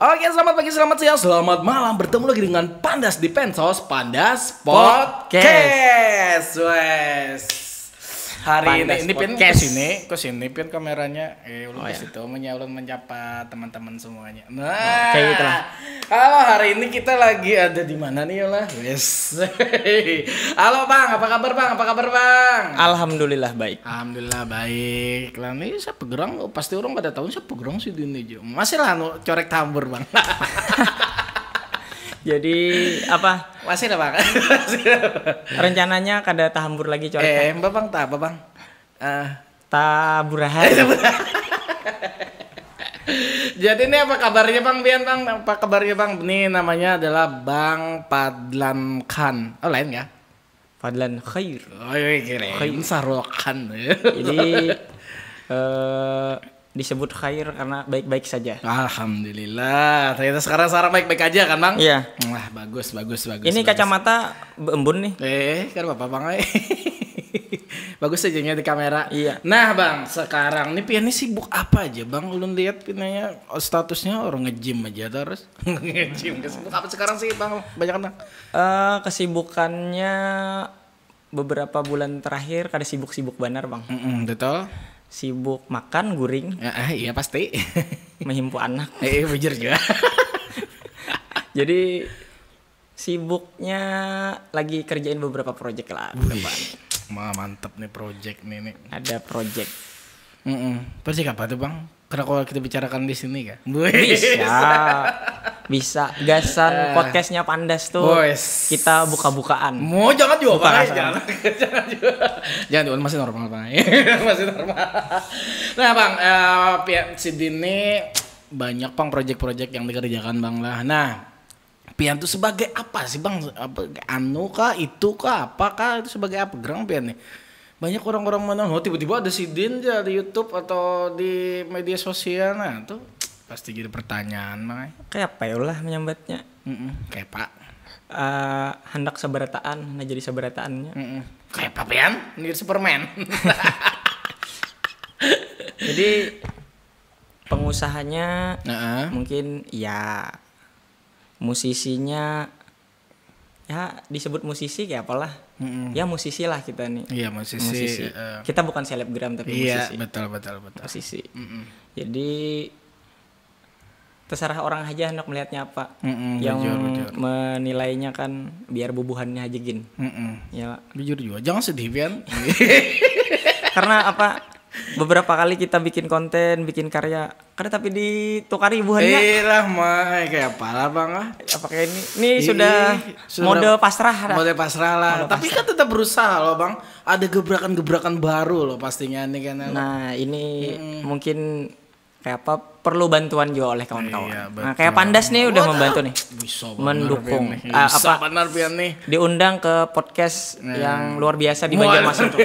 Oke, selamat pagi, selamat siang, selamat malam. Bertemu lagi dengan Pandas di Pensos, Pandas Podcast. Wes. Hari Pandas ini Pin Podcast. kesini Pin kameranya. Ulun ya. situ ulun menyapa teman-teman semuanya. Nah, Kayak gitu lah. halo, hari ini kita lagi ada di mana nih lah? Wes. Halo Bang, apa kabar Bang? Apa kabar Bang? Alhamdulillah baik. Alhamdulillah baik. Lah nih siapa gerang? Pasti orang pada tahu siapa gerang sih di ini jo. Masih lah corek tambur Bang. Jadi apa? Masih lah Bang. Rencananya kada tahambur lagi coret. Bang tak apa Bang? Taburahan. Jadi ini apa kabarnya Bang Bian Bang? Apa kabarnya Bang? Ini namanya adalah Bang Padlan Khan. Oh lain ya? Fadlan khair. Oh iya keren. Sarul Khan. Jadi disebut khair karena baik-baik saja. Alhamdulillah. Ternyata sekarang baik-baik aja kan Bang? Iya. Wah bagus. Ini kacamata embun nih. Kan Bapak Bang. Bagus aja di kamera. Iya. Nah Bang, sekarang nih Pian ini sibuk apa aja Bang? Ulun lihat Piannya statusnya orang nge-gym aja terus. Nge-gym. Sibuk apa sekarang sih Bang? Banyak Bang. Kesibukannya beberapa bulan terakhir kada sibuk-sibuk benar Bang. Betul. Sibuk makan guring, Iya pasti. menghimpu anak. Bujur juga. Jadi sibuknya lagi kerjain beberapa project lah ke depan. Mantep nih project nih. Ada project. Project apa tuh Bang? Karena kalau kita bicarakan di sini kan. Bisa. Gasan podcastnya Pandas tuh. Kita buka-bukaan. Mau jangan juga Buka Bang. jangan. Jangan juga masih normal Bang. Masih normal. Nah Bang, si Dini banyak Bang project-project yang dikerjakan Bang lah. Nah, Pian tuh sebagai apa sih Bang? Anu kah, itu kah, apakah itu sebagai apa gerang Pian nih? Banyak orang-orang mana, tiba-tiba ada si Din aja di YouTube atau di media sosial, nah tuh pasti jadi pertanyaan Bang. Kayak apa ya ulah menyambatnya? Kayak Pak. Hendak seberataan, nah jadi seberataannya. Kayak Pak Pian, jadi Superman. Jadi pengusahanya mungkin ya, musisinya ya disebut musisi kayak apalah. Ya musisi lah kita nih. Iya musisi. Kita bukan selebgram tapi iya, musisi. betul. Musisi. Jadi terserah orang aja hendak melihatnya apa. Yang bujur. menilainya kan biar bubuhannya aja gin. Ya. Jujur juga, jangan sedih Pian. Karena apa? Beberapa kali kita bikin konten, bikin karya, karena tapi ditukari buahnya. Lah mah kayak apa lah Bang ah. Apa kayak ini sudah mode pasrah. Mode pasrah lah. Tapi kan tetap berusaha loh Bang. Ada gebrakan-gebrakan baru loh pastinya nih kan. Nah, ini mungkin kayak apa perlu bantuan juga oleh kawan-kawan. Iya, nah, kayak Pandas nih udah membantu nih. Bisa mendukung. Bisa benar Pian nih. Diundang ke podcast yang luar biasa di Banjarmasin tuh.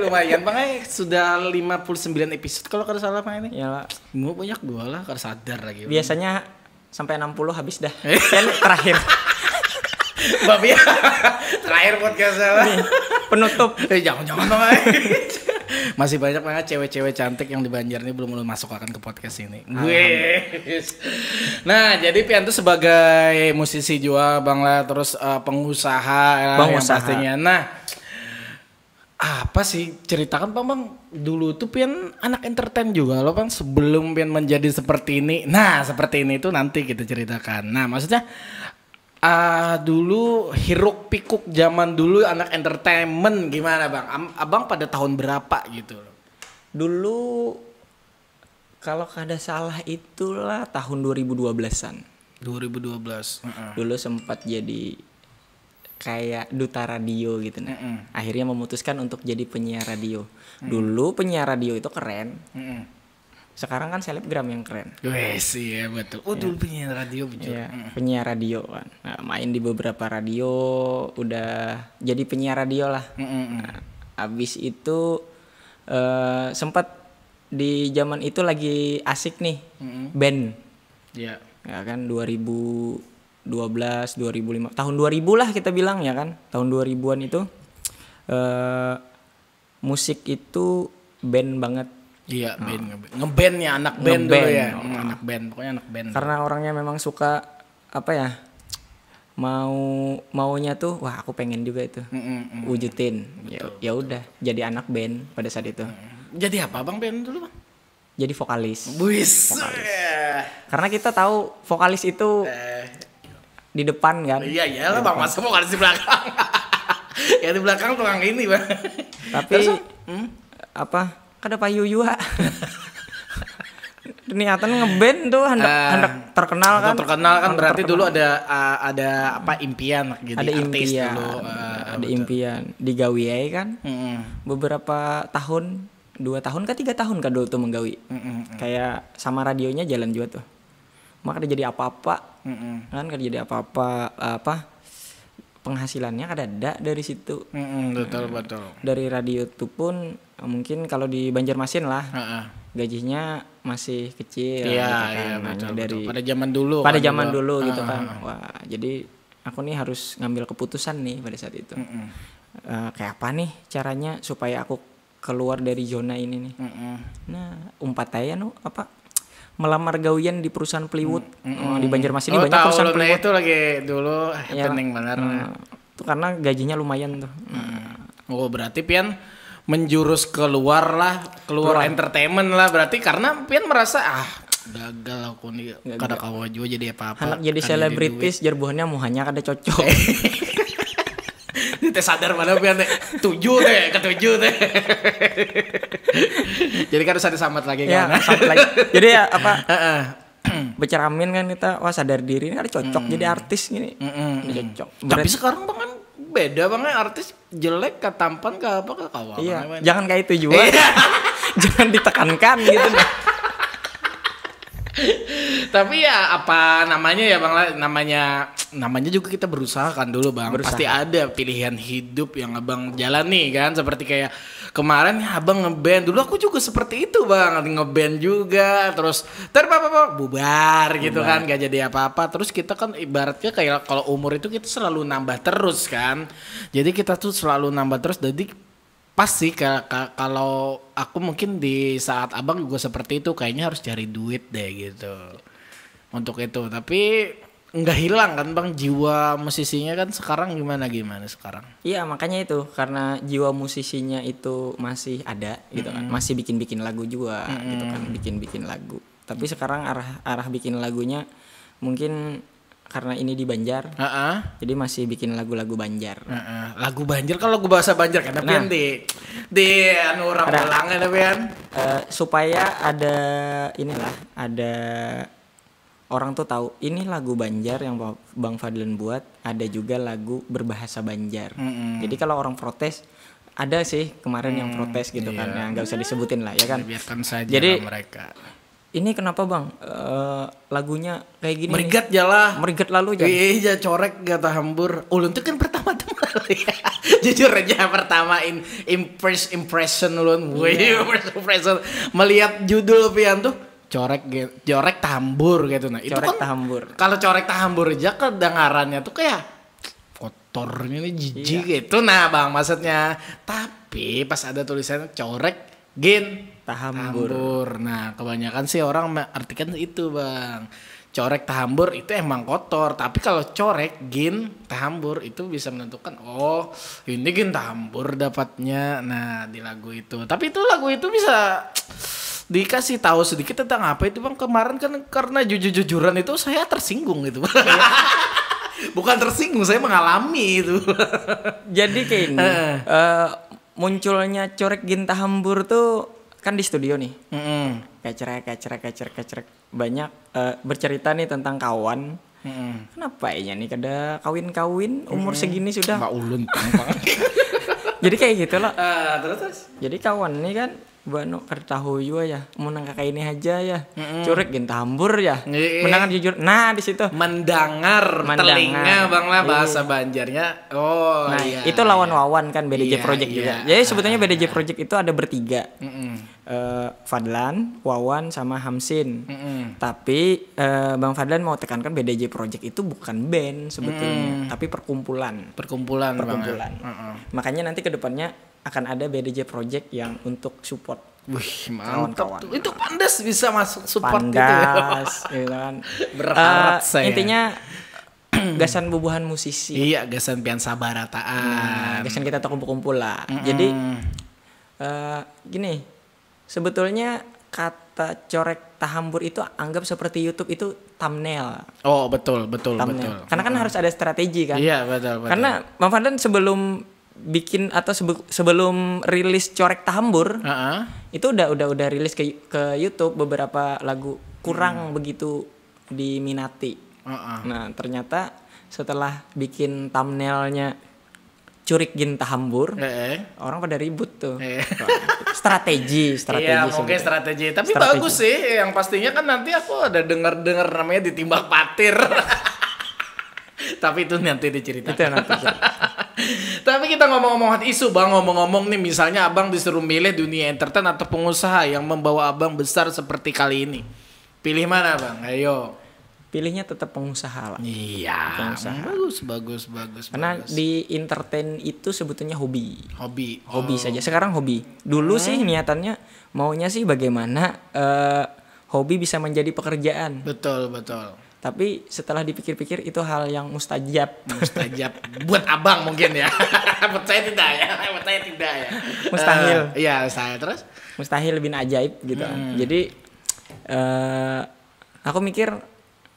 Lumayan Bang sudah 59 episode kalau kada salah Bang ini. Ya, Mau banyak gua lah kada sadar lagi. Biasanya sampai 60 habis dah. Kan terakhir. Babi. Terakhir podcast saya. Penutup. Jangan Bang. Masih banyak banget cewek-cewek cantik yang di Banjar ini belum masuk akan ke podcast ini. Nah, jadi Pian tuh sebagai musisi juga Bang lah, terus pengusaha yang pastinya. Nah, apa sih ceritakan Bang dulu tuh Pian anak entertain juga loh Bang sebelum Pian menjadi seperti ini. Nah, seperti ini tuh nanti kita ceritakan. Nah, maksudnya dulu hiruk pikuk zaman dulu anak entertainment gimana Bang? Abang pada tahun berapa gitu loh? Dulu kalau kada salah itulah tahun 2012-an. 2012. Dulu sempat jadi kayak duta radio gitu nah. Akhirnya memutuskan untuk jadi penyiar radio. Dulu penyiar radio itu keren. Sekarang kan selebgram yang keren. Wes iya betul. Dulu penyiar radio betul. Iya, penyiar radio kan. Nah, main di beberapa radio, udah jadi penyiar radio lah. Nah, abis itu sempat di zaman itu lagi asik nih band. Iya. Ya kan 2012, 2005, tahun 2000 lah kita bilang ya kan. Tahun 2000-an itu musik itu band banget. Iya, ngeband ya, anak band dulu ya. Anak band, pokoknya anak band. Karena orangnya memang suka apa ya? Maunya tuh wah aku pengen juga itu. Wujudin. Ya udah, jadi anak band pada saat itu. Jadi apa Bang band dulu, Bang? Jadi vokalis. Buis. Karena kita tahu vokalis itu di depan kan. Iya iyalah Bang, masa vokalis di belakang. Ya di belakang tukang ini, Bang. Tapi apa? Kada payu juga. Niatan ngeband tuh hendak terkenal kan. Terkenal kan berarti dulu ada apa impian gitu. Ada artis impian. Dulu. Ada impian digawi kan. Beberapa tahun 2 tahun ke 3 tahun kan dulu tuh menggawi. Kayak sama radionya jalan juga tuh. Maka jadi apa-apa. Kan kada jadi apa-apa penghasilannya ada dari situ. Betul. Dari radio itu pun mungkin kalau di Banjarmasin lah gajinya masih kecil. Iya, gitu kan. iya betul. Dari pada zaman dulu. Pada zaman dulu gitu kan. Wah jadi aku nih harus ngambil keputusan nih pada saat itu. Kayak apa nih caranya supaya aku keluar dari zona ini nih. Nah umpat aja melamar gawian di perusahaan Plywood di Banjarmasin ini banyak perusahaan Plywood itu lagi dulu happening benar. Itu karena gajinya lumayan tuh. Oh berarti Pian menjurus keluar entertainment lah berarti karena Pian merasa gagal aku nih kada kawa juga jadi apa-apa. Anak jadi selebritis jarbuhannya muhanya kada cocok. Teh sadar mana Pian teh 7 teh. Jadi kan harus ada sambat lagi ya, kan. Sambat lagi. Jadi ya apa? Bercermin kan kita sadar diri ini ada cocok jadi artis gini. Cocok. Tapi sekarang Bang kan beda Bang artis jelek ke tampan ke apa ke kawan. Iya. Jangan kayak itu juga. Jangan ditekankan gitu nah. Tapi ya apa namanya ya Bang, namanya juga kita berusaha kan dulu Bang. Pasti ada pilihan hidup yang Abang jalani kan, seperti kayak kemarin ya Abang ngeband. Dulu aku juga seperti itu Bang, ngeband juga terus bubar gitu kan, gak jadi apa-apa. Terus kita kan ibaratnya kayak kalau umur itu kita selalu nambah terus kan. Jadi kita tuh selalu nambah terus, jadi pasti kalau aku mungkin di saat Abang juga seperti itu kayaknya harus cari duit deh gitu untuk itu. Tapi nggak hilang kan Bang jiwa musisinya kan sekarang gimana sekarang? Iya makanya itu karena jiwa musisinya itu masih ada gitu kan, masih bikin lagu juga gitu kan, bikin lagu. Tapi sekarang arah bikin lagunya mungkin karena ini di Banjar, jadi masih bikin lagu-lagu Banjar. Lagu Banjar, kalau lagu bahasa Banjar kan Pian di anu rambulangan Pian. Supaya ada orang tuh tahu ini lagu Banjar yang Bang Fadlan buat, ada juga lagu berbahasa Banjar. Jadi kalau orang protes, ada sih kemarin yang protes gitu kan, yang nggak usah disebutin lah ya kan. Biarkan saja jadi, mereka. Ini kenapa Bang lagunya kayak gini? Merigat lalu aja. Iya corek gata hambur. Ulun tuh kan pertama-tama ya. Jujur aja pertama impression ulun. Impression melihat judul Pian tuh corek tahambur gitu. Nah itu corek kan tahambur. Kalau corek tahambur aja kedengarannya tuh kayak kotor ini jijik gitu. Nah Bang maksudnya. Tapi pas ada tulisannya corek tahambur. Nah kebanyakan sih orang artikan itu Bang. Corek tahambur itu emang kotor. Tapi kalau corek tahambur itu bisa menentukan ini tahambur dapatnya. Nah di lagu itu. Tapi itu lagu itu bisa dikasih tahu sedikit tentang apa itu Bang. Kemarin kan karena jujur-jujuran itu saya tersinggung gitu Bang. Bukan tersinggung, saya mengalami itu. Jadi kayak ini munculnya corek tahambur tuh kan di studio nih. Kecerek banyak bercerita nih tentang kawan. Kenapa ya nih kada kawin umur segini sudah. Mbak Ulun. Jadi kayak gitu loh. Terus. Jadi kawan nih kan Bano tahu juga ya, mau nang kakak ini aja ya, corek tahambur ya, menangan jujur. Nah di situ mendengar telinga Bang lah bahasa Banjarnya. Itu lawan-lawan kan BDJ Project juga. Jadi sebetulnya BDJ Project itu ada bertiga, Fadlan, Wawan sama Hamsin. Tapi Bang Fadlan mau tekankan BDJ Project itu bukan band sebetulnya, tapi perkumpulan. Perkumpulan. Makanya nanti kedepannya akan ada BDJ Project yang untuk support Wih, mantap Kawan-kawan. tuh. Itu Pandas bisa masuk support gitu ya. Pandas, gitu kan. Berharap saya. Intinya gasan bubuhan musisi. Iya, gasan piansa barataan. Gasan kita tuh kumpul-kumpul lah. Jadi gini, sebetulnya kata corek tahambur itu anggap seperti YouTube itu thumbnail. Oh, betul, betul. Karena kan harus ada strategi kan. Iya, betul. Karena Bang Fadlan sebelum bikin atau sebelum rilis corek tahambur itu udah rilis ke YouTube beberapa lagu kurang begitu diminati. Nah ternyata setelah bikin thumbnailnya Curik Gin Tahambur, orang pada ribut tuh. Strategi iya, mungkin strategi. Tapi bagus sih. Yang pastinya kan nanti aku ada dengar namanya ditimbak patir. Tapi itu nanti diceritakan. Itu nanti. Tapi kita ngomong-ngomong isu bang, ngomong-ngomong nih misalnya abang disuruh milih dunia entertain atau pengusaha yang membawa abang besar seperti kali ini. Pilih mana bang? Ayo. Pilihnya tetap pengusaha lah. Iya. Pengusaha. Bagus. Karena di entertain itu sebetulnya hobi. Hobi Saja. Sekarang hobi. Dulu sih niatannya maunya sih bagaimana hobi bisa menjadi pekerjaan. Betul. Tapi setelah dipikir-pikir itu hal yang mustajab. Buat abang mungkin ya. Buat saya tidak ya. Mustahil. Iya, saya terus. Mustahil bin ajaib gitu. Jadi aku mikir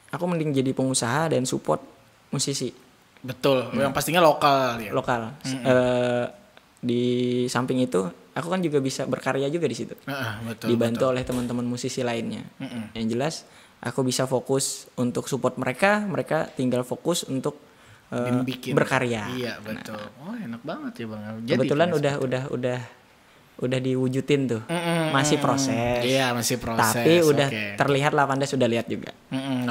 aku mending jadi pengusaha dan support musisi. Betul. Yang pastinya lokal ya. Lokal. Di samping itu aku kan juga bisa berkarya juga di situ. Betul. Dibantu oleh teman-teman musisi lainnya. Yang jelas aku bisa fokus untuk support mereka tinggal fokus untuk berkarya. Iya, betul. Oh, enak banget ya, Bang. Jadi kebetulan udah diwujudin tuh. Masih proses. Iya, masih proses. Tapi udah terlihat lah, Anda sudah lihat juga.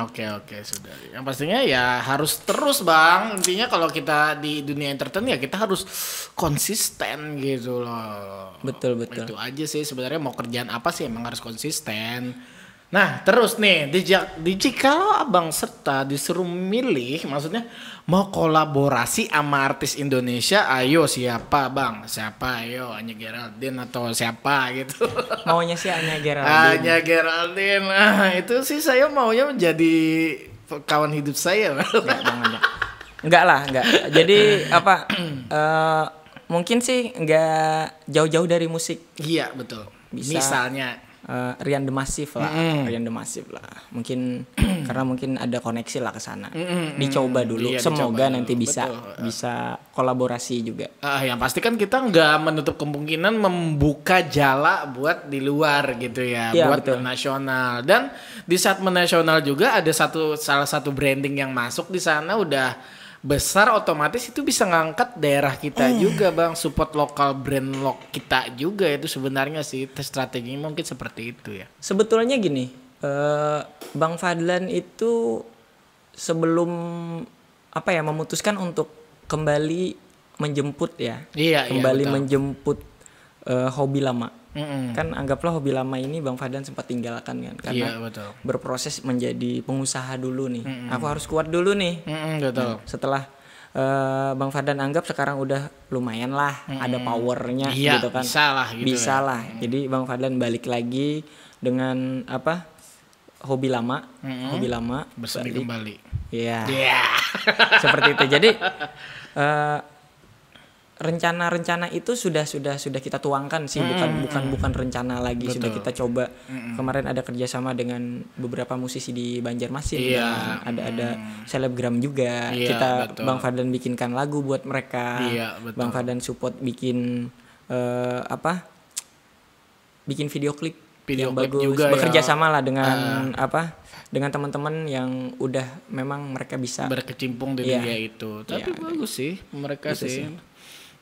Oke, sudah. Yang pastinya ya harus terus, Bang. Intinya kalau kita di dunia entertain ya kita harus konsisten gitu loh. Betul. Itu aja sih sebenarnya, mau kerjaan apa sih emang harus konsisten. Nah terus nih, kalau abang serta disuruh milih, maksudnya mau kolaborasi sama artis Indonesia, ayo siapa bang? Siapa? Ayo Anya Geraldine atau siapa gitu? Maunya sih Anya Geraldine. Anya Geraldine, itu sih saya maunya menjadi kawan hidup saya. Enggak lah. Jadi apa? Mungkin sih enggak jauh-jauh dari musik. Iya betul. Bisa, misalnya Rian The Massive lah. Mungkin karena mungkin ada koneksi lah ke sana. Dicoba dulu. Iya, semoga nanti bisa kolaborasi juga. Yang pasti kan kita nggak menutup kemungkinan membuka jala buat di luar gitu ya, buat nasional. Dan di saat menasional juga ada salah satu branding yang masuk di sana udah besar, otomatis itu bisa ngangkat daerah kita juga bang, support lokal brand kita juga. Itu sebenarnya sih strateginya mungkin seperti itu ya. Sebetulnya gini, Bang Fadlan itu sebelum memutuskan untuk kembali menjemput menjemput hobi lama. Kan anggaplah hobi lama ini Bang Fadlan sempat tinggalkan kan, karena berproses menjadi pengusaha dulu nih. Aku harus kuat dulu nih. Betul. Setelah Bang Fadlan anggap sekarang udah lumayan lah, ada powernya gitu kan. Bisa lah. Jadi Bang Fadlan balik lagi dengan hobi lama bersemi kembali. Iya. Seperti itu. Jadi rencana itu sudah kita tuangkan sih, bukan rencana lagi. Sudah kita coba. Kemarin ada kerjasama dengan beberapa musisi di Banjarmasin. Ada selebgram juga. Kita betul. Bang Fadlan bikinkan lagu buat mereka. Bang Fadlan support bikin bikin video klip yang bagus juga, bekerja sama lah dengan dengan teman-teman yang udah memang mereka bisa berkecimpung di dunia itu. Tapi bagus sih mereka sih.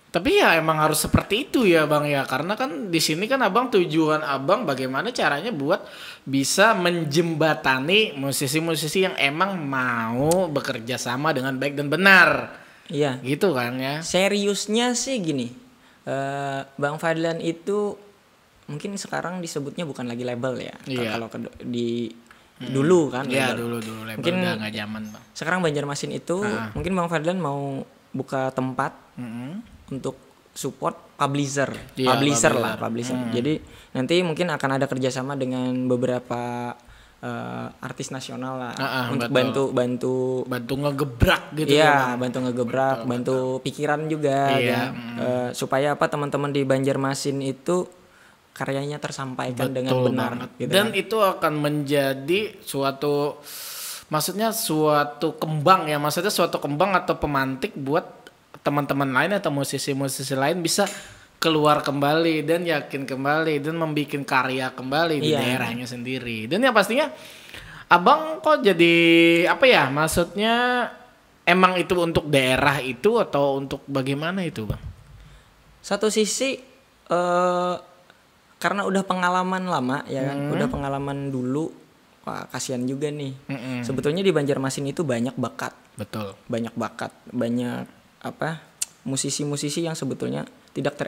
Tapi ya emang harus seperti itu ya bang ya, karena kan di sini kan abang, tujuan abang bagaimana caranya buat bisa menjembatani musisi-musisi yang emang mau bekerja sama dengan baik dan benar. Iya. Gitu kan ya. Seriusnya sih gini, Bang Fadlan itu mungkin sekarang disebutnya bukan lagi label ya. Kalau dulu kan. Iya dulu label mungkin udah nggak zaman bang. Sekarang Banjarmasin itu mungkin Bang Fadlan mau buka tempat untuk support publisher, Iya, publisher. Jadi nanti mungkin akan ada kerjasama dengan beberapa artis nasional lah untuk bantu ngegebrak gitu. Iya, bantu ngegebrak, bantu pikiran juga kan. Supaya apa teman-teman di Banjarmasin itu karyanya tersampaikan dengan benar gitu. Dan kan. itu akan menjadi suatu kembang atau pemantik buat teman-teman lain atau musisi-musisi lain bisa keluar kembali dan yakin kembali dan membuat karya kembali di daerahnya sendiri. Dan ya pastinya abang kok jadi apa ya, maksudnya emang itu untuk daerah itu atau untuk bagaimana itu bang? Satu sisi karena udah pengalaman lama ya kan, udah pengalaman dulu, wah kasihan juga nih. Sebetulnya di Banjarmasin itu banyak bakat. Betul. Banyak bakat, banyak apa musisi-musisi yang sebetulnya tidak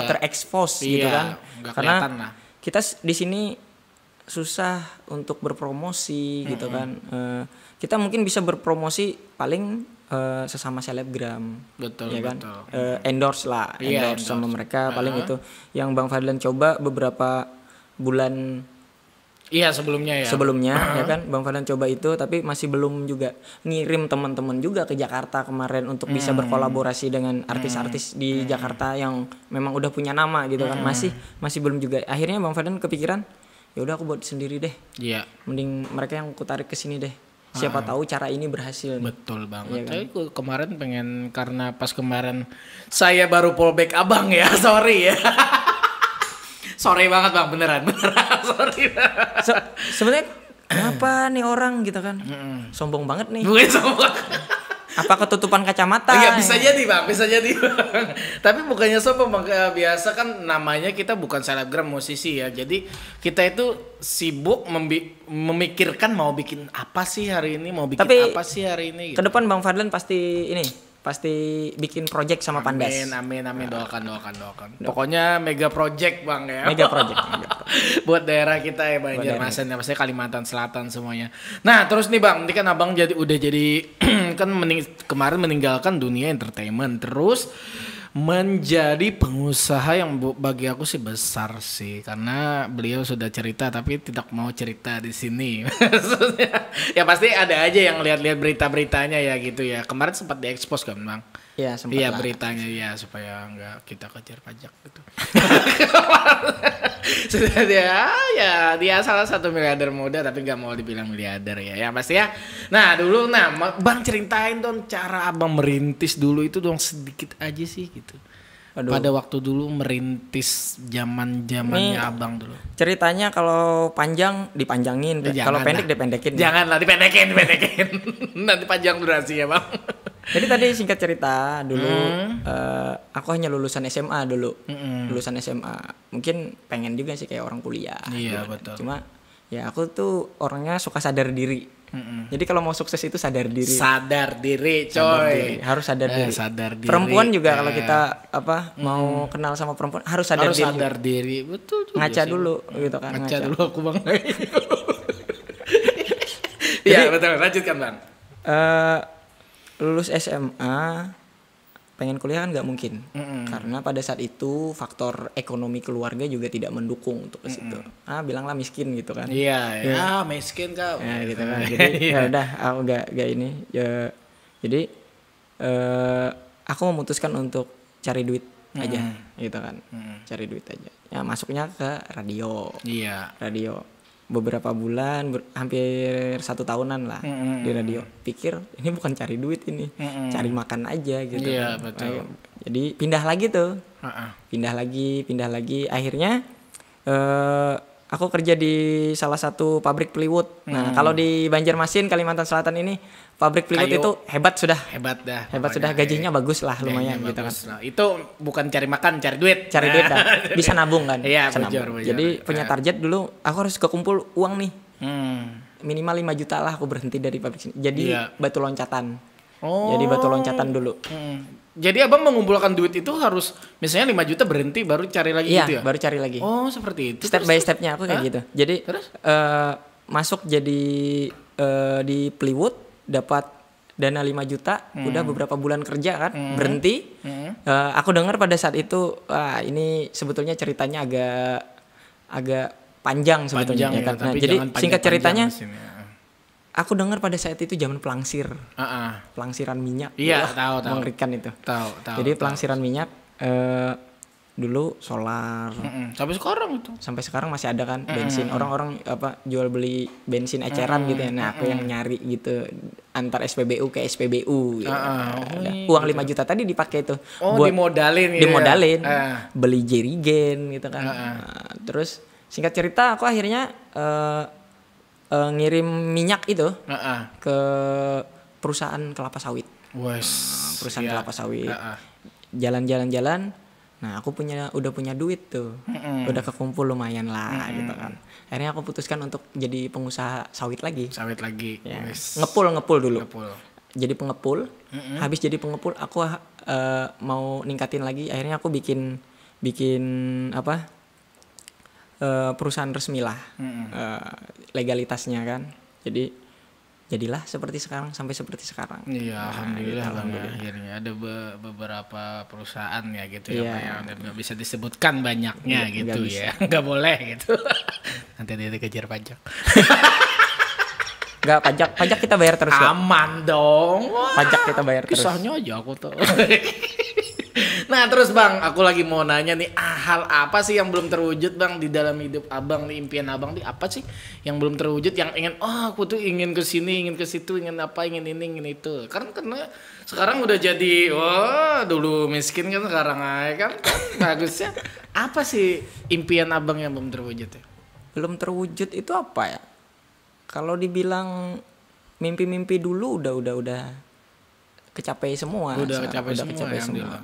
terekspos gitu kan. Karena kita di sini susah untuk berpromosi gitu kan. Kita mungkin bisa berpromosi paling sesama selebgram, betul, ya kan. Betul. Endorse sama mereka paling itu. Yang Bang Fadlan coba beberapa bulan sebelumnya ya kan Bang Fadlan coba itu, tapi masih belum juga ngirim teman-teman juga ke Jakarta kemarin untuk bisa berkolaborasi dengan artis-artis di Jakarta yang memang udah punya nama gitu kan. Masih belum juga. Akhirnya Bang Fadlan kepikiran, ya udah aku buat sendiri deh. Iya. Mending mereka yang aku tarik ke sini deh. Siapa tahu cara ini berhasil. Betul banget. Iya kan? Tapi kemarin karena pas kemarin saya baru fallback abang ya, sorry ya. Sorry banget bang, beneran sorry. Sebenarnya kenapa nih orang gitu kan? Sombong banget nih. Bukan sombong. Apa ketutupan kacamata? Iya bisa jadi bang. Tapi bukannya sombong bang, biasa kan namanya kita bukan selebgram musisi ya. Jadi kita itu sibuk memikirkan mau bikin apa sih hari ini, apa sih hari ini. Gitu. Ke depan Bang Fadlan pasti bikin project sama Pandas. Amin. Doakan. Pokoknya mega project bang ya. Mega project. Buat daerah kita ya Banjarmasin, ya pastinya Kalimantan Selatan semuanya. Nah terus nih bang, ini kan abang udah jadi kan kemarin meninggalkan dunia entertainment, terus menjadi pengusaha yang bagi aku sih besar sih, karena beliau sudah cerita tapi tidak mau cerita di sini. Ya pasti ada aja yang lihat-lihat berita-beritanya ya gitu ya. Kemarin sempat diekspos kan bang? Iya sempat. Iya beritanya ya, supaya nggak kita kejar pajak gitu. Sudah dia salah satu miliarder muda tapi nggak mau dibilang miliarder ya pasti ya. Nah bang ceritain dong cara abang merintis dulu itu dong sedikit aja sih gitu. Aduh. Pada waktu dulu merintis zamannya abang dulu. Ceritanya kalau panjang dipanjangin, kalau pendek dipendekin. Janganlah dipendekin. Nanti panjang durasi ya bang. Jadi tadi singkat cerita dulu, aku hanya lulusan SMA dulu, lulusan SMA. Mungkin pengen juga sih kayak orang kuliah. Iya gitu. betul. Cuma ya aku tuh orangnya suka sadar diri. Jadi kalau mau sukses itu sadar diri. Sadar diri, coy. Harus sadar diri. Sadar diri. Perempuan juga kalau kita mau kenal sama perempuan harus sadar diri. Sadar diri, betul juga. Ngaca sih. dulu gitu kan. Ngaca dulu aku bang. Iya betul, lanjutkan bang. Lulus SMA pengen kuliah kan nggak mungkin, karena pada saat itu faktor ekonomi keluarga juga tidak mendukung untuk ke situ. Bilanglah miskin gitu kan. Iya. Miskin kau. Ya gitu kan. Jadi ya udah aku nggak ini. Ya, jadi aku memutuskan untuk cari duit aja gitu kan. Cari duit aja. Ya masuknya ke radio. Iya. Radio. Beberapa bulan, hampir 1 tahunan lah di radio. Pikir ini bukan cari duit ini, cari makan aja gitu. Iya betul. Jadi pindah lagi tuh, pindah lagi. Akhirnya aku kerja di salah satu pabrik plywood. Nah kalau di Banjarmasin Kalimantan Selatan ini pabrik plywood itu hebat sudah. Hebat sudah, gajinya bagus lah lumayan gitu kan. Itu bukan cari makan, cari duit. Cari duit dah. Bisa nabung kan. Iya, bujur. Jadi punya target dulu, aku harus kekumpul uang nih. Minimal 5 juta lah aku berhenti dari pabrik sini. Jadi batu loncatan. Jadi batu loncatan dulu. Jadi abang mengumpulkan duit itu harus misalnya 5 juta berhenti baru cari lagi gitu ya? Iya, baru cari lagi. Oh seperti itu. Step by stepnya aku kayak gitu. Jadi masuk jadi di plywood dapat dana 5 juta, udah beberapa bulan kerja kan, berhenti. Aku dengar pada saat itu, wah ini sebetulnya ceritanya agak panjang sebetulnya ya kan. Nah, jadi singkat ceritanya, aku dengar pada saat itu zaman pelangsir, pelangsiran minyak. Iya, tahu. Mengerikan itu. Tahu. Jadi pelangsiran minyak dulu solar. Sampai sekarang masih ada kan bensin. Orang-orang jual beli bensin eceran gitu ya. Nah, aku yang nyari gitu antar SPBU ke SPBU gitu. Uang 5 juta tadi dipakai tuh buat dimodalin. Beli jerigen gitu kan. Nah, terus singkat cerita aku akhirnya ngirim minyak itu ke perusahaan kelapa sawit. Perusahaan kelapa sawit. Jalan. Nah, aku udah punya duit tuh. Udah kekumpul lumayan lah gitu kan. Akhirnya aku putuskan untuk jadi pengusaha sawit lagi. Ya. Ngepul dulu. Jadi pengepul. Habis jadi pengepul aku mau ningkatin lagi. Akhirnya aku bikin perusahaan resmi lah. Legalitasnya kan. Jadilah seperti sekarang, sampai seperti sekarang. Iya, alhamdulillah bang. Akhirnya ada beberapa perusahaan ya gitu ya, yang nggak bisa disebutkan banyaknya gitu ya, nggak boleh gitu. Nanti dia dikejar pajak. Nggak, pajak kita bayar terus. Aman dong. Pajak kita bayar terus. Kisahnya aja aku tuh. Nah terus bang, aku lagi mau nanya nih, hal apa sih yang belum terwujud bang di dalam hidup abang nih, impian abang nih apa sih yang belum terwujud, yang ingin, aku tuh ingin ke sini, ingin ke situ, ingin apa, ingin ini, ingin itu. Karena sekarang udah jadi, dulu miskin kan, sekarang aja kan bagusnya. Apa sih impian abang yang belum terwujud ya? Belum terwujud itu apa ya? Kalau dibilang mimpi-mimpi dulu udah kecapai semua. Udah kecapai semua.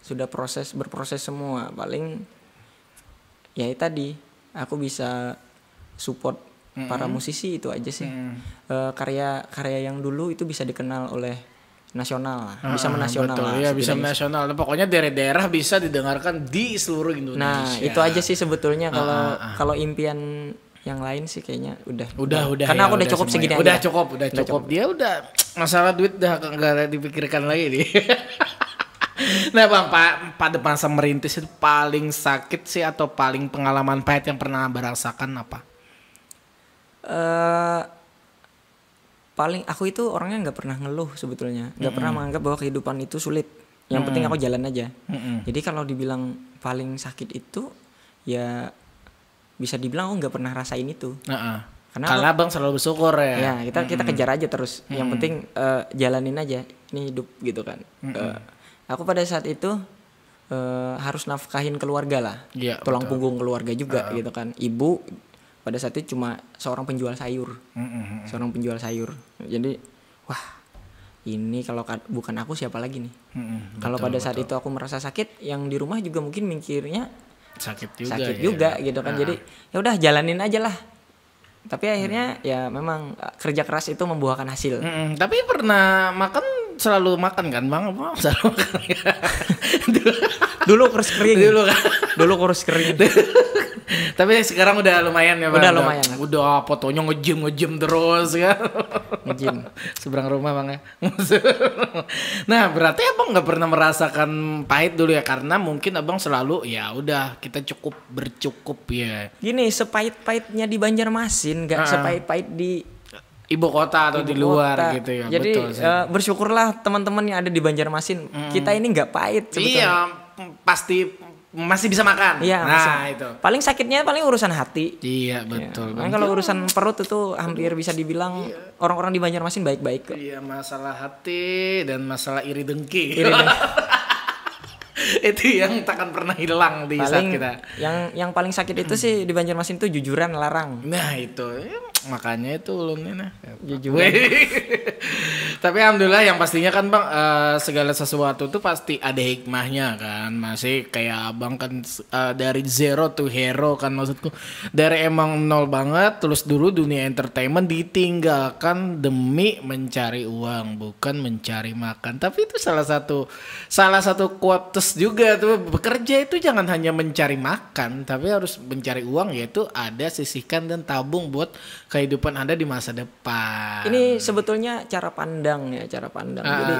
Sudah berproses semua. Paling ya tadi aku bisa support para musisi itu aja sih. Karya yang dulu itu bisa dikenal oleh nasional lah. Bisa menasional betul, lah. Ya, bisa menasional. Pokoknya daerah-daerah bisa didengarkan di seluruh Indonesia. Nah, itu aja sih sebetulnya kalau impian yang lain sih kayaknya udah. Karena aku udah cukup segini aja. Udah cukup. Dia udah masalah duit udah enggak dipikirkan lagi nih. Nah bang, pada masa merintis itu paling sakit sih atau paling pengalaman pahit yang pernah berasakan apa? Paling aku itu orangnya nggak pernah ngeluh sebetulnya, nggak pernah menganggap bahwa kehidupan itu sulit. Yang penting aku jalan aja. Jadi kalau dibilang paling sakit itu ya bisa dibilang aku nggak pernah rasain itu. Karena abang selalu bersyukur ya. Ya kita kejar aja terus. Yang penting jalanin aja. Ini hidup gitu kan. Aku pada saat itu harus nafkahin keluarga lah. Ya, tulang punggung keluarga juga gitu kan. Ibu pada saat itu cuma seorang penjual sayur. Jadi wah ini kalau bukan aku siapa lagi nih. Kalau pada saat itu aku merasa sakit, yang di rumah juga mungkin mikirnya sakit juga gitu kan. Jadi ya udah jalanin aja lah. Tapi akhirnya ya memang kerja keras itu membuahkan hasil. Tapi pernah selalu makan kan bang? Selalu makan. Dulu kurus kering. Tapi sekarang udah lumayan ya bang. Udah lumayan. Udah fotonya nge-gym terus kan. Nge-gym seberang rumah bang ya. Nah berarti abang nggak pernah merasakan pahit dulu ya, karena mungkin abang selalu ya udah kita bercukup ya. Gini, sepahit-pahitnya di Banjarmasin nggak sepahit-pahit di ibu kota atau di luar gitu ya. Jadi betul, bersyukurlah teman-teman yang ada di Banjarmasin. Kita ini nggak pahit sebetulnya. Iya, pasti masih bisa makan. Iya, itu. Paling sakitnya urusan hati. Iya, betul. Nah, kalau urusan perut itu hampir bisa dibilang orang-orang di Banjarmasin baik-baik kok. Iya, masalah hati dan masalah iri dengki. Itu yang takkan pernah hilang di saat kita. Yang paling sakit itu sih di Banjarmasin tuh jujuran larang. Nah itu makanya itu ulunnya jujuran. Tapi alhamdulillah yang pastinya kan bang, segala sesuatu tuh pasti ada hikmahnya kan. Masih kayak abang kan dari zero to hero kan, maksudku dari emang nol banget, terus dulu dunia entertainment ditinggalkan demi mencari uang, bukan mencari makan. Tapi itu salah satu quotes juga tuh, bekerja itu jangan hanya mencari makan, tapi harus mencari uang, yaitu ada sisihkan dan tabung buat ke kehidupan Anda di masa depan. Ini sebetulnya cara pandang ya, cara pandang. Jadi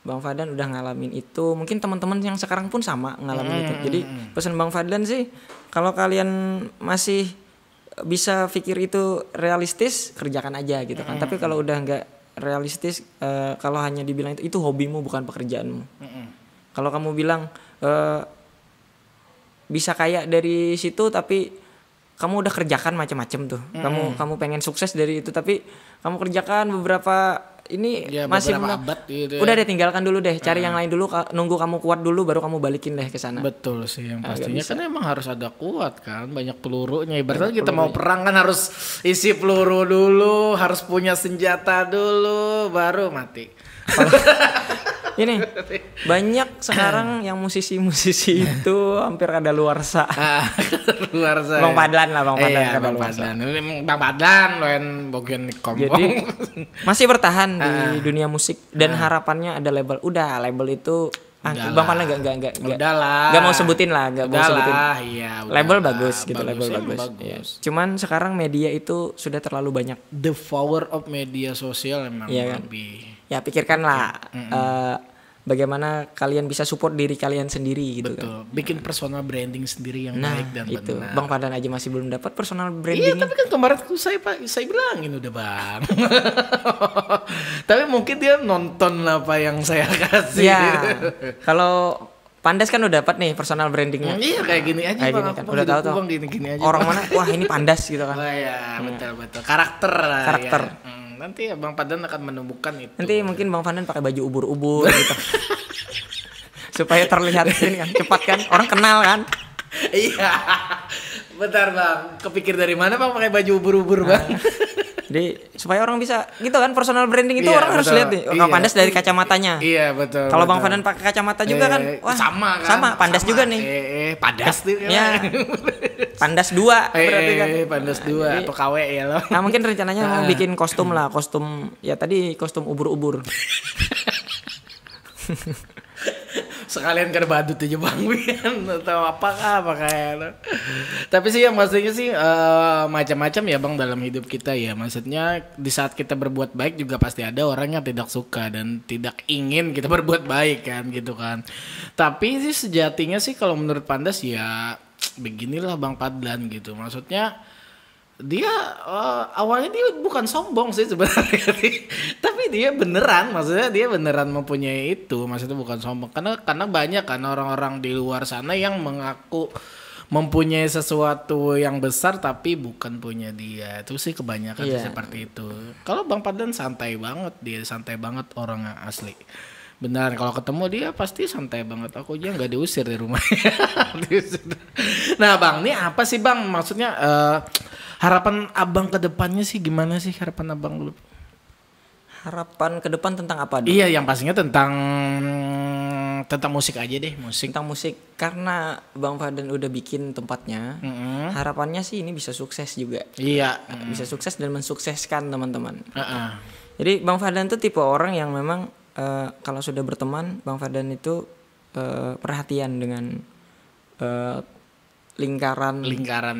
Bang Fadlan udah ngalamin itu, mungkin teman-teman yang sekarang pun sama ngalamin itu. Jadi pesan Bang Fadlan sih, kalau kalian masih bisa pikir itu realistis, kerjakan aja gitu kan. Tapi kalau udah nggak realistis, kalau hanya dibilang itu hobimu bukan pekerjaanmu. Kalau kamu bilang bisa kaya dari situ tapi kamu udah kerjakan macam-macam tuh. Kamu pengen sukses dari itu tapi kamu kerjakan beberapa ini Ya, masih beberapa abad gitu ya. Udah deh, tinggalkan dulu deh, cari yang lain dulu, nunggu kamu kuat dulu baru kamu balikin deh ke sana. Betul sih, yang pastinya kan emang harus ada kuat kan, banyak pelurunya. Ibaratnya kita mau perang kan harus isi peluru dulu, harus punya senjata dulu, baru mati. Ini banyak sekarang yang musisi-musisi itu hampir ada luarsa. Luar saya. Bang Fadlan lah, Bang Fadlan. Iya, Bang Fadlan. Bang Fadlan loen bogian kombong. Jadi masih bertahan di dunia musik dan harapannya ada label. Udah, label itu Bang Fadlan enggak Udahlah. Enggak mau sebutin lah, enggak mau sebutin. Iya, Label bagus gitu, bagus, label ya, bagus. bagus. Ya. Cuman sekarang media itu sudah terlalu banyak. The power of media sosial emang Iya kan? lebih. Ya pikirkanlah bagaimana kalian bisa support diri kalian sendiri gitu kan. Betul. Bikin personal branding sendiri yang Nah, baik dan itu. benar. Bang Fadlan aja masih belum dapat personal Iya, brandingnya. tapi kan kemarin tuh saya bilangin udah Bang. Tapi mungkin dia nonton apa yang saya kasih. Ya, kalau Pandas kan udah dapat nih personal brandingnya. Iya kayak gini aja Kayak Bang. gini Aku kan, Bang, udah tahu hidupku, tuh. Bang, gini aja. Orang Bang. mana, wah ini Pandas gitu kan. Oh iya, betul. Karakter lah. Karakter. Ya. Nanti Bang Fadlan akan menumbuhkan itu. Nanti mungkin Bang Fadlan pakai baju ubur-ubur gitu. Supaya terlihat ini kan, cepat kan, orang kenal kan. Iya. Bentar Bang, kepikir dari mana Bang pakai baju ubur-ubur Bang? Jadi supaya orang bisa gitu kan, personal branding itu Iya, orang harus betul. lihat nih. Oh, Iya. Pandas dari kacamatanya. Iya betul. Kalau Bang betul. Fadlan pakai kacamata juga kan, wah sama kan? sama Pandas Sama. juga nih. Pandas nih. Ya. Pandas 2 berarti kan. Pandas 2 atau KW ya loh. Nah mungkin rencananya mau bikin kostum lah, kostum ya tadi kostum ubur-ubur. Sekalian kan badut aja Bang Wian atau apakah kayak. Tapi sih yang pastinya sih macam-macam ya Bang dalam hidup kita ya. Maksudnya di saat kita berbuat baik juga pasti ada orang yang tidak suka dan tidak ingin kita berbuat baik kan gitu kan. Tapi sih sejatinya sih kalau menurut Pandas ya beginilah Bang Fadlan gitu. Maksudnya dia awalnya dia bukan sombong sih sebenarnya tapi dia beneran, maksudnya dia beneran mempunyai itu, maksudnya bukan sombong karena banyak kan orang-orang di luar sana yang mengaku mempunyai sesuatu yang besar tapi bukan punya dia. Itu sih kebanyakan sih seperti itu. Kalau Bang Fadlan santai banget, dia santai banget orang asli. Benar, kalau ketemu dia pasti santai banget. Aku aja nggak diusir dari rumah. Nah Bang, ini apa sih Bang? Maksudnya harapan Abang ke depannya sih gimana sih harapan Abang dulu? Harapan ke depan tentang apa dulu? Iya, yang pastinya tentang musik aja deh, musik. Tentang musik, karena Bang Fadlan udah bikin tempatnya, harapannya sih ini bisa sukses juga. Iya. Bisa sukses dan mensukseskan teman-teman. Jadi Bang Fadlan tuh tipe orang yang memang kalau sudah berteman, Bang Fadlan itu perhatian dengan lingkaran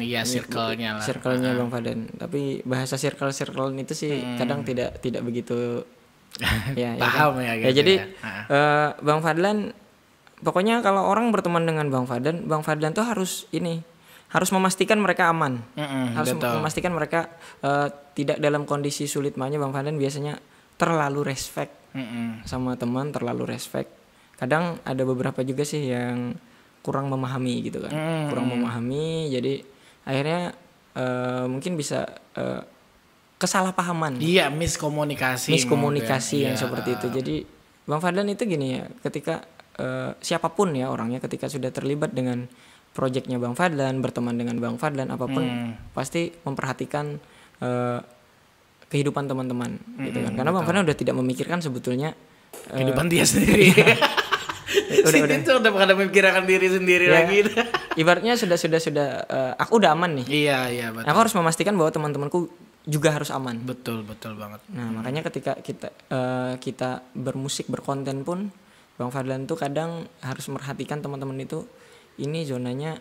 iya, circle-nya lah. Circle-nya Bang Fadlan. Tapi bahasa circle itu sih kadang tidak begitu ya, paham ya, kan? ya gitu. Jadi Bang Fadlan pokoknya kalau orang berteman dengan Bang Fadlan tuh harus memastikan mereka aman. Harus memastikan mereka tidak dalam kondisi sulit. Makanya Bang Fadlan biasanya terlalu respect sama teman, terlalu respect. Kadang ada beberapa juga sih yang kurang memahami gitu kan, kurang memahami, jadi akhirnya mungkin bisa kesalahpahaman. Iya, miskomunikasi yang seperti itu. Jadi Bang Fadlan itu gini ya, ketika siapapun ya orangnya, ketika sudah terlibat dengan proyeknya Bang Fadlan, berteman dengan Bang Fadlan apapun, pasti memperhatikan kehidupan teman-teman gitu kan, karena Bang Fadlan udah tidak memikirkan sebetulnya kehidupan dia sendiri. udah pada memikirkan diri sendiri lagi. Ibaratnya sudah aku udah aman nih. Iya betul. Aku harus memastikan bahwa teman-temanku juga harus aman. Betul banget. Nah makanya ketika kita bermusik, berkonten pun Bang Fadlan tuh kadang harus merhatikan teman-teman itu, ini zonanya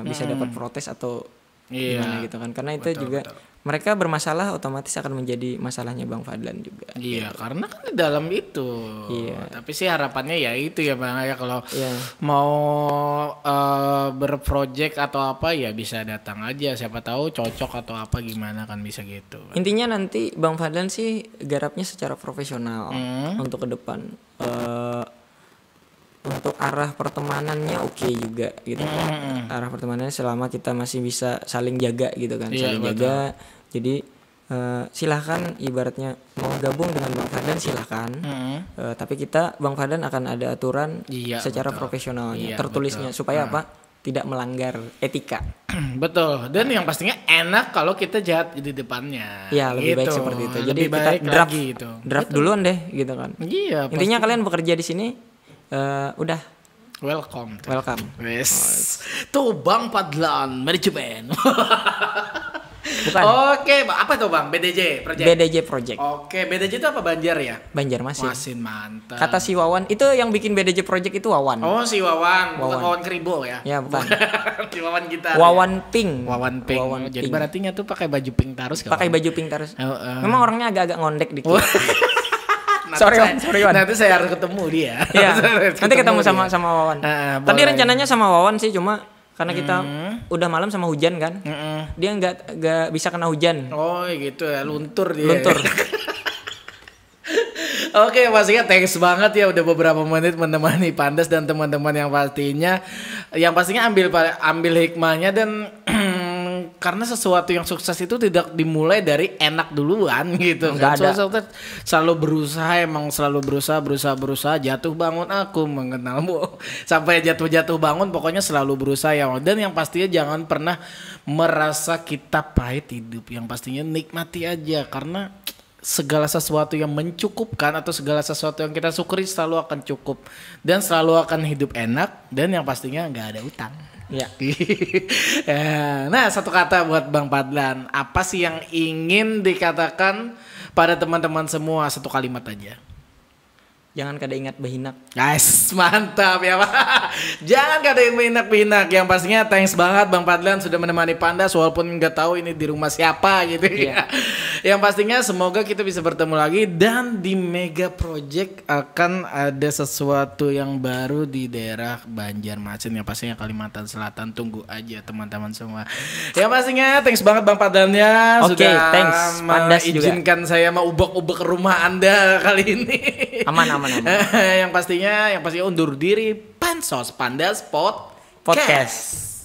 bisa dapat protes atau gimana gitu kan. Karena itu juga mereka bermasalah otomatis akan menjadi masalahnya Bang Fadlan juga. Iya, karena kan di dalam itu. Iya. Tapi sih harapannya ya itu ya Bang, ya kalau mau berproject atau apa ya bisa datang aja, siapa tahu cocok atau apa gimana kan bisa gitu. Intinya nanti Bang Fadlan sih garapnya secara profesional untuk ke depan. Untuk arah pertemanannya oke juga gitu. Arah pertemanannya selama kita masih bisa saling jaga gitu kan, saling jaga. Jadi silahkan ibaratnya mau gabung dengan Bang Fadlan silahkan. Tapi kita Bang Fadlan akan ada aturan secara profesionalnya, tertulisnya supaya apa? Tidak melanggar etika. Betul. Dan yang pastinya enak kalau kita jahat di depannya. Ya lebih baik seperti itu. Jadi kita draft duluan deh gitu kan. Iya. Intinya kalian bekerja di sini. Udah welcome. Yes. Tuh Bang Fadlan manajemen. Bukan. Oke, apa tuh Bang? BDJ Project. Oke, BDJ itu apa, Banjar ya? Banjarmasin. Mantap. Kata si Wawan itu yang bikin BDJ Project itu Wawan. Oh, si Wawan. Bukan Wawan Kribo ya? Ya, bukan. Si Wawan gitar. Wawan Pink. Jadi berartinya tuh pakai baju pink terus kan? Pakai baju pink terus. Memang orangnya agak-agak ngondek dikit. Sorry Wan. Nanti saya harus ketemu dia. Iya. Nanti ketemu sama Wawan. Tadi rencananya sama Wawan sih, cuma karena kita udah malam sama hujan kan. Dia nggak bisa kena hujan. Oh gitu ya, luntur dia. Luntur. Oke, pastinya thanks banget ya udah beberapa menit menemani Pandas dan teman-teman yang pastinya ambil hikmahnya dan karena sesuatu yang sukses itu tidak dimulai dari enak duluan gitu. Enggak ada. Selalu berusaha jatuh bangun aku mengenalmu sampai jatuh bangun pokoknya selalu berusaha ya. Dan yang pastinya jangan pernah merasa kita pahit hidup, yang pastinya nikmati aja karena segala sesuatu yang mencukupkan atau segala sesuatu yang kita syukuri selalu akan cukup dan selalu akan hidup enak dan yang pastinya nggak ada utang. Ya. Nah, satu kata buat Bang Fadlan, apa sih yang ingin dikatakan pada teman-teman semua, satu kalimat aja. Jangan kada ingat behinak. Guys, mantap ya Pak. Jangan kada behinak. Yang pastinya thanks banget Bang Fadlan sudah menemani Pandas walaupun nggak tahu ini di rumah siapa gitu ya. Yang pastinya semoga kita bisa bertemu lagi dan di Mega Project akan ada sesuatu yang baru di daerah Banjarmasin yang pastinya Kalimantan Selatan. Tunggu aja teman-teman semua. Yang pastinya thanks banget Bang Fadlan ya sudah thanks. Pandas izinkan juga. Saya mau ubek-ubek rumah Anda kali ini. Aman. Yang pastinya undur diri Pansos Pandas Podcast.